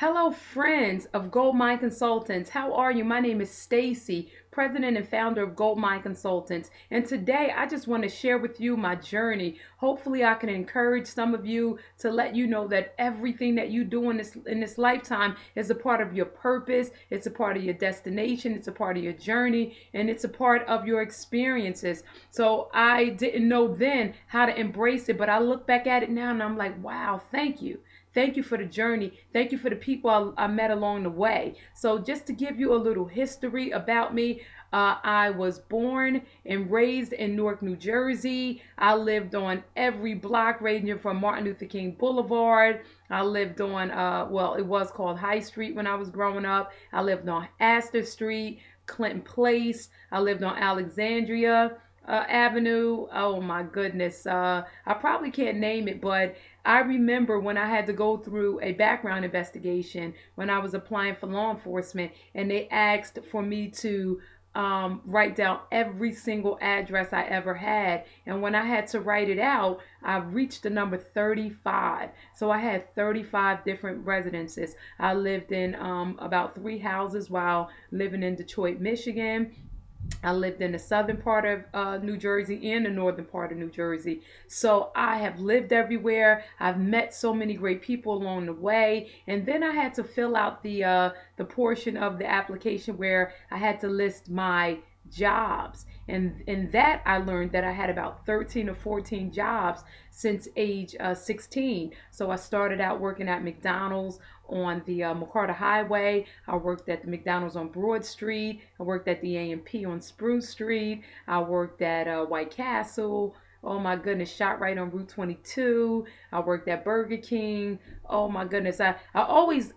Hello, friends of GoldMind Consultants. How are you? My name is Stacey, president and founder of GoldMind Consultants. And today I just want to share with you my journey. Hopefully, I can encourage some of you to let you know that everything that you do in this lifetime is a part of your purpose, it's a part of your destination, it's a part of your journey, and it's a part of your experiences. So I didn't know then how to embrace it, but I look back at it now and I'm like, wow, thank you. Thank you for the journey. Thank you for the people I met along the way. So just to give you a little history about me, I was born and raised in Newark, New Jersey. I lived on every block ranging from Martin Luther King Boulevard. I lived on, well, it was called High Street when I was growing up. I lived on Astor Street, Clinton Place. I lived on Alexandria Avenue. Oh my goodness. I probably can't name it, but I remember when I had to go through a background investigation when I was applying for law enforcement, and they asked for me to write down every single address I ever had. And when I had to write it out, I reached the number 35. So I had 35 different residences. I lived in about 3 houses while living in Detroit, Michigan. I lived in the southern part of New Jersey and the northern part of New Jersey. So I have lived everywhere. I've met so many great people along the way. And then I had to fill out the portion of the application where I had to list my jobs. And in that, I learned that I had about 13 or 14 jobs since age 16. So I started out working at McDonald's on the McCarter Highway. I worked at the McDonald's on Broad Street. I worked at the A&P on Spruce Street. I worked at White Castle. Oh my goodness, shot right on Route 22. I worked at Burger King. Oh my goodness, I always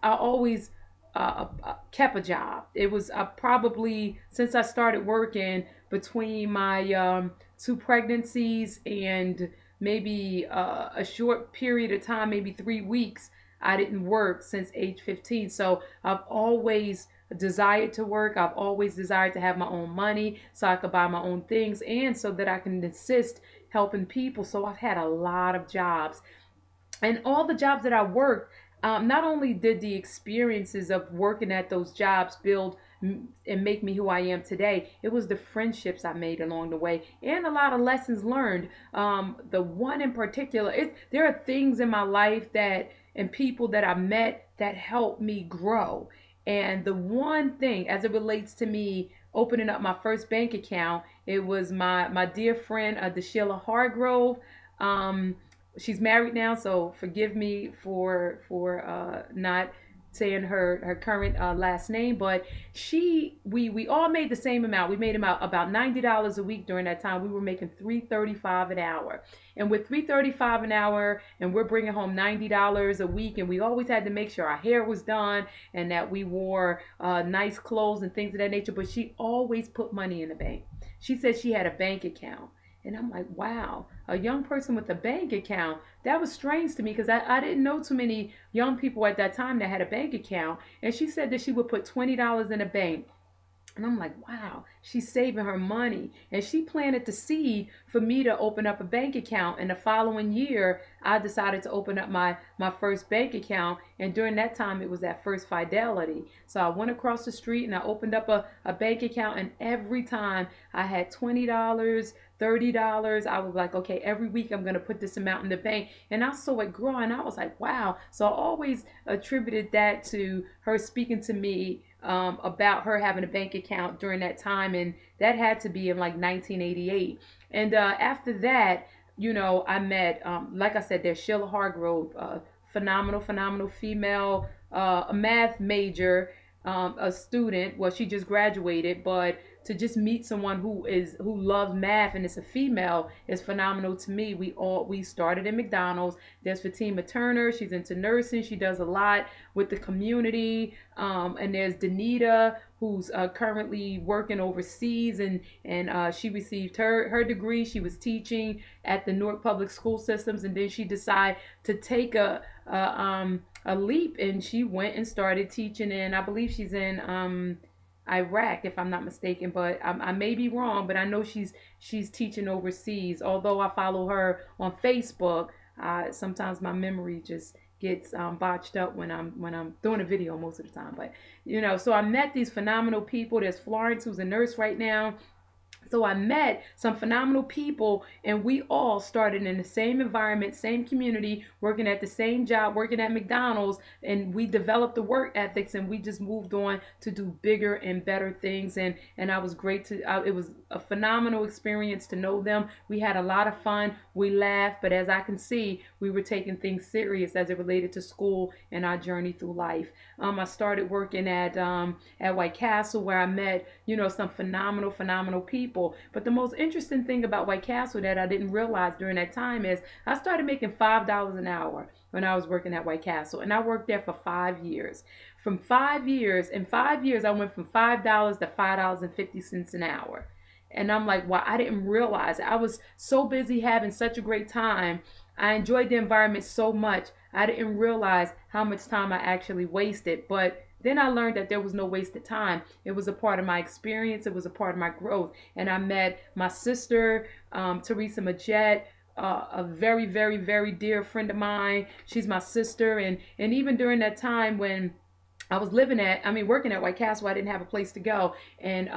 kept a job. It was probably since I started working between my 2 pregnancies and maybe a short period of time, maybe 3 weeks. I didn't work since age 15. So I've always desired to work. I've always desired to have my own money so I could buy my own things and so that I can assist helping people. So I've had a lot of jobs. And all the jobs that I worked, not only did the experiences of working at those jobs build and make me who I am today, it was the friendships I made along the way and a lot of lessons learned. The one in particular, there are things in my life that and people that I met that helped me grow. And the one thing, as it relates to me opening up my first bank account, it was my dear friend, DeSheila Hargrove. Um, she's married now, so forgive me for not saying her current last name, but we all made the same amount. We made about $90 a week during that time. We were making $3.35 an hour, and with $3.35 an hour, and we're bringing home $90 a week, and we always had to make sure our hair was done and that we wore nice clothes and things of that nature. But she always put money in the bank. She said she had a bank account. And I'm like, wow, a young person with a bank account. That was strange to me because I didn't know too many young people at that time that had a bank account. And she said that she would put $20 in a bank. And I'm like, wow, she's saving her money. And she planted the seed for me to open up a bank account. And the following year, I decided to open up my first bank account. And during that time, it was at First Fidelity. So I went across the street and I opened up a bank account. And every time I had $20, $30, I was like, okay, every week I'm going to put this amount in the bank. And I saw it grow and I was like, wow. So I always attributed that to her speaking to me about her having a bank account during that time. And that had to be in like 1988. And after that, I met, like I said, there's Sheila Hargrove, phenomenal female, a math major, a student. Well, she just graduated, but to just meet someone who loves math and is a female is phenomenal to me. We started in McDonald's. There's Fatima Turner. She's into nursing. She does a lot with the community. And there's Danita, who's currently working overseas, and she received her degree. She was teaching at the Newark Public School Systems, and then she decided to take a leap, and she went and started teaching in, I believe she's in Iraq, if I'm not mistaken, but I may be wrong, but I know she's teaching overseas. Although I follow her on Facebook, sometimes my memory just gets botched up when I'm doing a video most of the time. But so I met these phenomenal people. There's Florence, who's a nurse right now. So I met some phenomenal people, and we all started in the same environment, same community, working at the same job, working at McDonald's, and we developed the work ethics, and we just moved on to do bigger and better things. And I was great to. It was a phenomenal experience to know them. We had a lot of fun. We laughed, but as I can see, we were taking things serious as it related to school and our journey through life. I started working at White Castle, where I met some phenomenal people. But the most interesting thing about White Castle that I didn't realize during that time is I started making $5 an hour when I was working at White Castle, and I worked there for 5 years. In 5 years, I went from $5 to $5.50 an hour. And I'm like, wow, I didn't realize it. I was so busy having such a great time. I enjoyed the environment so much. I didn't realize how much time I actually wasted. But then I learned that there was no wasted time. It was a part of my experience. It was a part of my growth. And I met my sister, Teresa Majette, a very, very, very dear friend of mine. She's my sister. And even during that time when I was working at White Castle, I didn't have a place to go. And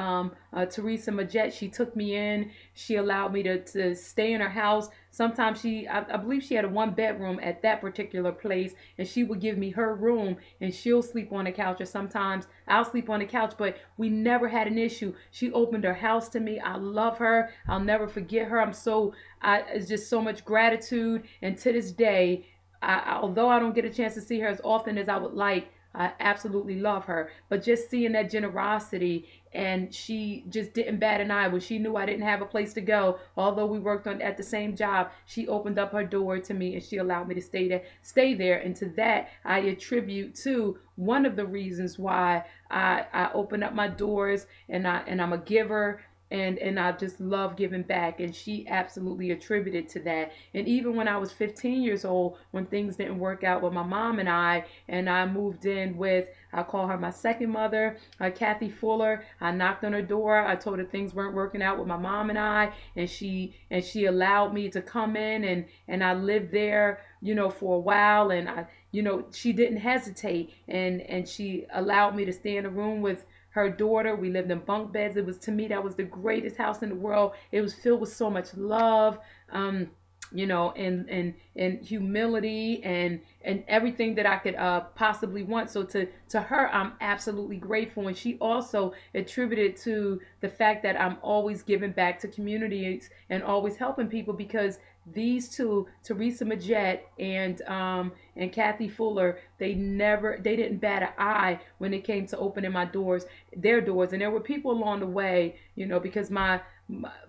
Teresa Majette, she took me in. She allowed me to stay in her house. Sometimes I believe she had a 1 bedroom at that particular place, and she would give me her room, and she'll sleep on the couch, or sometimes I'll sleep on the couch, but we never had an issue. She opened her house to me. I love her. I'll never forget her. It's just so much gratitude. And to this day, although I don't get a chance to see her as often as I would like, I absolutely love her. But just seeing that generosity, and she just didn't bat an eye when she knew I didn't have a place to go. Although we worked at the same job, she opened up her door to me, and she allowed me to stay there. And to that, I attribute to one of the reasons why I open up my doors, and I'm a giver. And I just love giving back, and she absolutely attributed to that. And even when I was 15 years old, when things didn't work out with my mom and I moved in with, I call her my second mother, Kathy Fuller. I knocked on her door. I told her things weren't working out with my mom and I, and she allowed me to come in, and I lived there, for a while. And she didn't hesitate, and she allowed me to stay in a room with her daughter. We lived in bunk beds. To me, that was the greatest house in the world. It was filled with so much love, and humility, and everything that I could possibly want. So to her, I'm absolutely grateful. And she also attributed to the fact that I'm always giving back to communities and always helping people, because these two, Teresa Majette and Kathy Fuller, they didn't bat an eye when it came to opening their doors. And there were people along the way, because my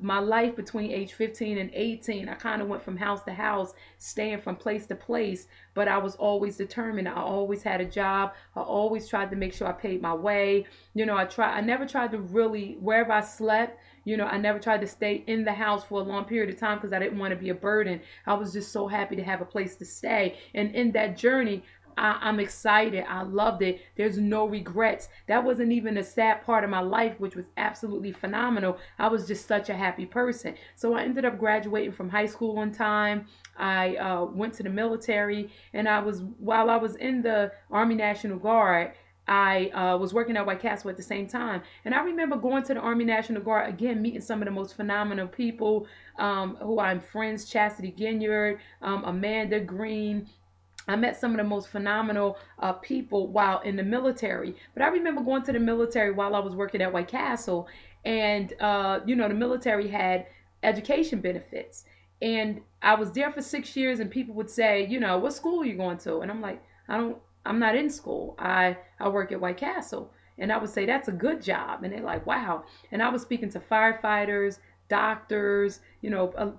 life between age 15 and 18, I kind of went from house to house, staying from place to place, but I was always determined. I always had a job. I always tried to make sure I paid my way. I never tried to really, wherever I slept, I never tried to stay in the house for a long period of time, because I didn't want to be a burden. I was just so happy to have a place to stay. And in that journey, I'm excited. I loved it. There's no regrets. That wasn't even a sad part of my life, which was absolutely phenomenal. I was just such a happy person. So I ended up graduating from high school on time. I went to the military, and while I was in the Army National Guard, I was working at White Castle at the same time. And I remember going to the Army National Guard, again, meeting some of the most phenomenal people who I'm friends, Chastity Ginyard, Amanda Green. I met some of the most phenomenal people while in the military. But I remember going to the military while I was working at White Castle. And, the military had education benefits. And I was there for 6 years, and people would say, what school are you going to? And I'm like, I'm not in school. I work at White Castle. And I would say, that's a good job. And they're like, wow. And I was speaking to firefighters, doctors,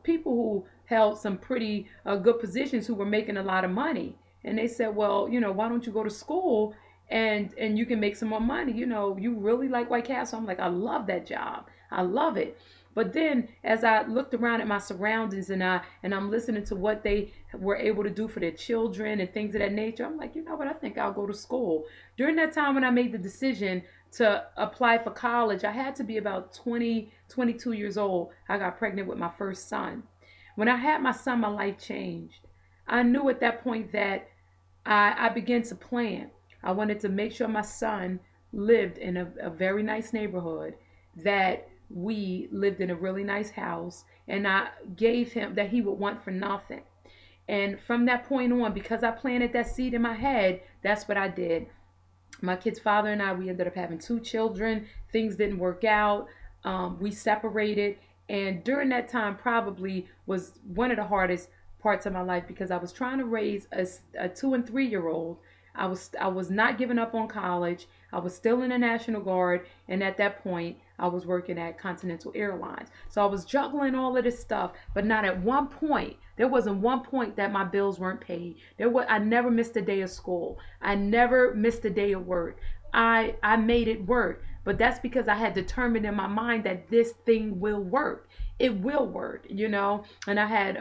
people who held some pretty good positions, who were making a lot of money. And they said, well, why don't you go to school and you can make some more money? You really like White Castle? I'm like, I love that job. I love it. But then as I looked around at my surroundings, and I'm listening to what they were able to do for their children and things of that nature, I'm like, what? I think I'll go to school. During that time when I made the decision to apply for college, I had to be about 20, 22 years old. I got pregnant with my first son. When I had my son, my life changed. I knew at that point that I began to plan. I wanted to make sure my son lived in a very nice neighborhood, that we lived in a really nice house, and I gave him that he would want for nothing. And from that point on, because I planted that seed in my head, that's what I did. My kid's father and I, we ended up having 2 children. Things didn't work out. We separated. And during that time, probably was one of the hardest parts of my life, because I was trying to raise a 2 and 3 year old. I was not giving up on college. I was still in the National Guard, and at that point, I was working at Continental Airlines. So I was juggling all of this stuff, but not at one point. There wasn't one point that my bills weren't paid. I never missed a day of school. I never missed a day of work. I made it work, but that's because I had determined in my mind that this thing will work. It will work, And I had,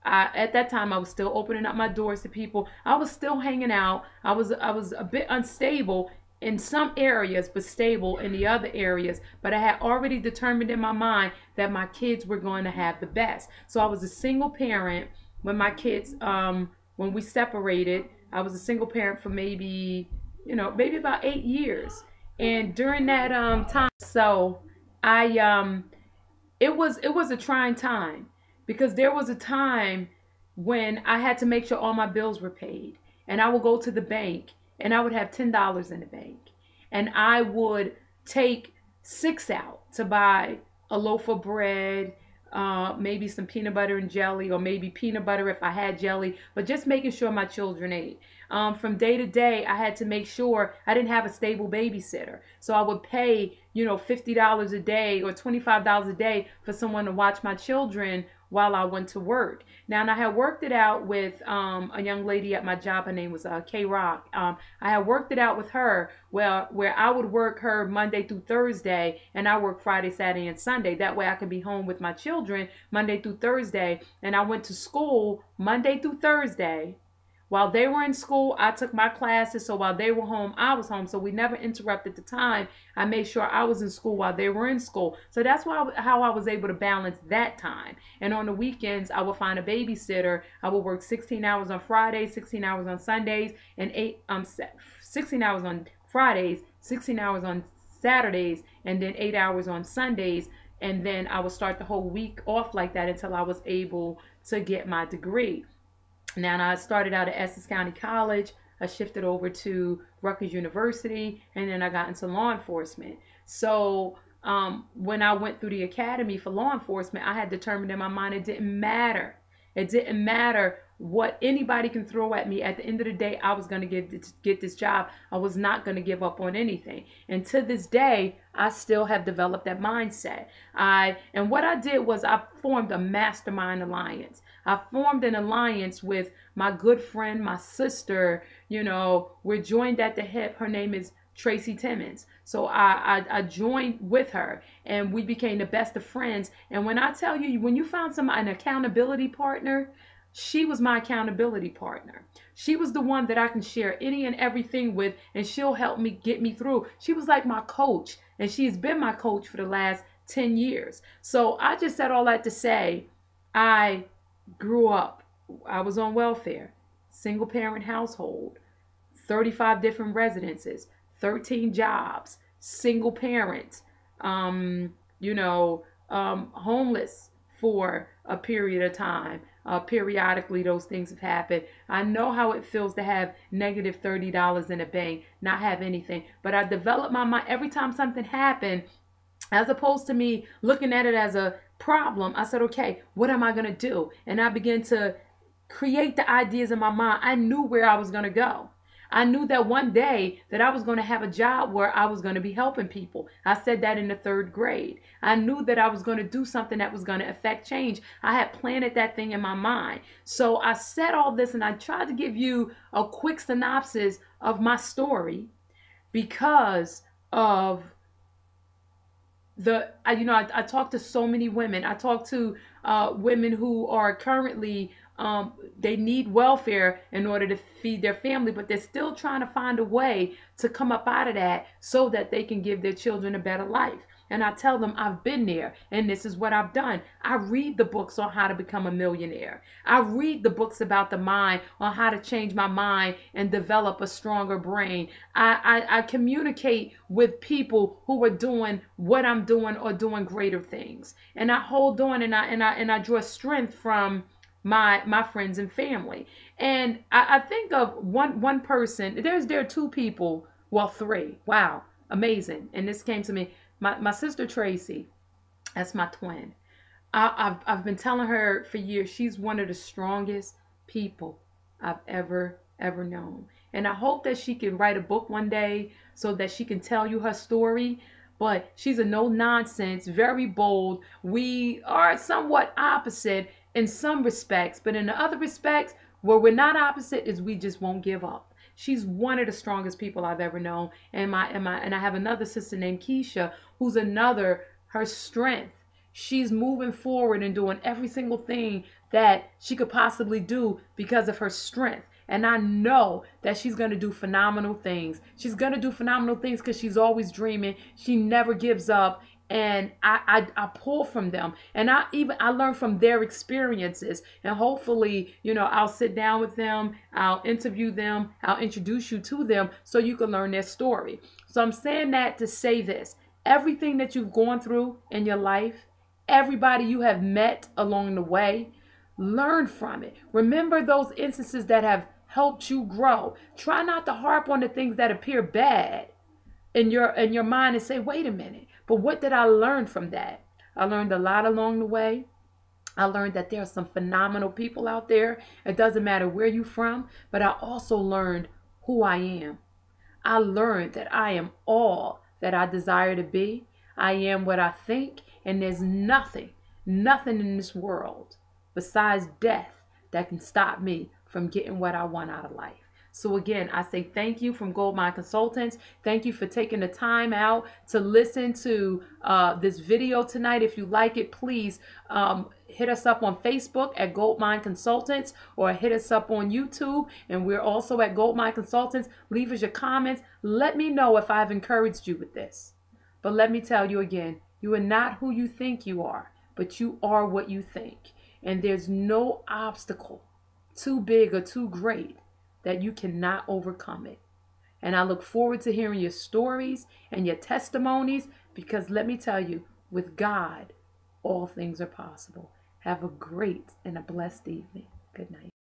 at that time I was still opening up my doors to people. I was still hanging out. I was a bit unstable in some areas, but stable in the other areas. But I had already determined in my mind that my kids were going to have the best. So I was a single parent when my kids, when we separated. I was a single parent for maybe about 8 years. And during that time, so it was a trying time, because there was a time when I had to make sure all my bills were paid, and I would go to the bank and I would have $10 in the bank, and I would take 6 out to buy a loaf of bread, maybe some peanut butter and jelly, or maybe peanut butter if I had jelly, but just making sure my children ate. From day to day, I had to make sure I didn't have a stable babysitter. So I would pay, $50 a day or $25 a day for someone to watch my children while I went to work. Now, and I had worked it out with a young lady at my job. Her name was K Rock. I had worked it out with her where I would work her Monday through Thursday, and I work Friday, Saturday, and Sunday. That way I could be home with my children Monday through Thursday. And I went to school Monday through Thursday. While they were in school, I took my classes. So while they were home, I was home. So we never interrupted the time. I made sure I was in school while they were in school. So that's how I was able to balance that time. And on the weekends, I would find a babysitter. I would work 16 hours on Fridays, 16 hours on Sundays, and 16 hours on Fridays, 16 hours on Saturdays, and then 8 hours on Sundays. And then I would start the whole week off like that until I was able to get my degree. Now, I started out at Essex County College. I shifted over to Rutgers University, and then I got into law enforcement. So when I went through the academy for law enforcement, I had determined in my mind it didn't matter. It didn't matter what anybody can throw at me. At the end of the day, I was going to get this job. I was not going to give up on anything. And to this day, I still have developed that mindset. And what I did was I formed a mastermind alliance. I formed an alliance with my good friend, my sister. We're joined at the hip. Her name is Tracy Timmons. So I joined with her, and we became the best of friends. And when I tell you, when you found an accountability partner, she was my accountability partner. She was the one that I can share any and everything with, and she'll help me get me through. She was like my coach, and she's been my coach for the last 10 years. So I just said all that to say, I grew up. I was on welfare, single parent household, 35 different residences, 13 jobs, single parent, homeless for a period of time. Periodically, those things have happened. I know how it feels to have negative $30 in the bank, not have anything. But I developed my mind every time something happened, as opposed to me looking at it as a problem. I said, okay, what am I going to do? And I began to create the ideas in my mind. I knew where I was going to go. I knew that one day that I was going to have a job where I was going to be helping people. I said that in the 3rd grade. I knew that I was going to do something that was going to affect change. I had planted that thing in my mind. So I said all this, and I tried to give you a quick synopsis of my story because of I talk to so many women. I talk to women who are currently they need welfare in order to feed their family, but they're still trying to find a way to come up out of that so that they can give their children a better life. and I tell them I've been there and this is what I've done. I read the books on how to become a millionaire. I read the books about the mind on how to change my mind and develop a stronger brain. I communicate with people who are doing what I'm doing or doing greater things. And I hold on, and I draw strength from my friends and family. And I think of one person. There are two people, well, three. Wow, amazing. And this came to me. My sister Tracy, that's my twin. I've been telling her for years, she's one of the strongest people I've ever known. And I hope that she can write a book one day so that she can tell you her story. But she's a no nonsense, very bold. We are somewhat opposite in some respects, but in the other respects, where we're not opposite is we just won't give up. She's one of the strongest people I've ever known. And I have another sister named Keisha, who's another, her strength. She's moving forward and doing every single thing that she could possibly do because of her strength. And I know that she's going to do phenomenal things. She's going to do phenomenal things because she's always dreaming. She never gives up. And I pull from them, and I learn from their experiences, and hopefully, I'll sit down with them, I'll interview them, I'll introduce you to them so you can learn their story. So I'm saying that to say this: everything that you've gone through in your life, everybody you have met along the way, learn from it. Remember those instances that have helped you grow. Try not to harp on the things that appear bad in your mind and say, wait a minute, but what did I learn from that? I learned a lot along the way. I learned that there are some phenomenal people out there. It doesn't matter where you're from, but I also learned who I am. I learned that I am all that I desire to be. I am what I think, and there's nothing in this world besides death that can stop me from getting what I want out of life. So again, I say thank you from GoldMind Consultants. Thank you for taking the time out to listen to this video tonight. If you like it, please hit us up on Facebook at GoldMind Consultants, or hit us up on YouTube. And we're also at GoldMind Consultants. Leave us your comments. Let me know if I've encouraged you with this. But let me tell you again, you are not who you think you are, but you are what you think. And there's no obstacle too big or too great that you cannot overcome it. And I look forward to hearing your stories and your testimonies, because let me tell you, with God, all things are possible. Have a great and a blessed evening. Good night.